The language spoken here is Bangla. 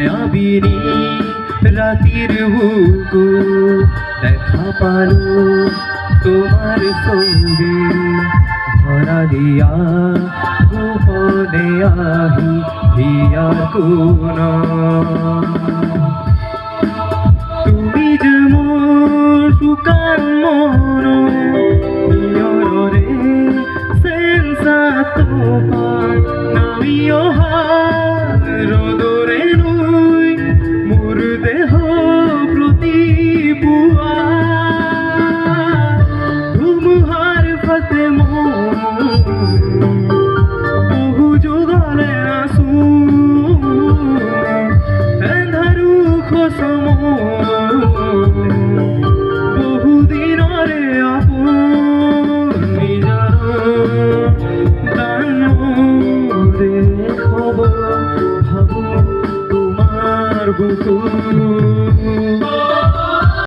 মায়াবিনী রাতির বুকু দেখা পালো তোমার সঙ্গে ভরা দিয়া গোপনে আহি হিয়া কোন তুমি যে মোর শুকান মন নিয়রে সেন্সা তোমার নামিও রোদরে নুই মোর দেহ প্রতি বুয়া ধুমুহার ফতে বহু যুগলে আসু এন্ধারু খসম বহু দিনরে আপন নিজর দান দেখব ভাবো তোমার বুকু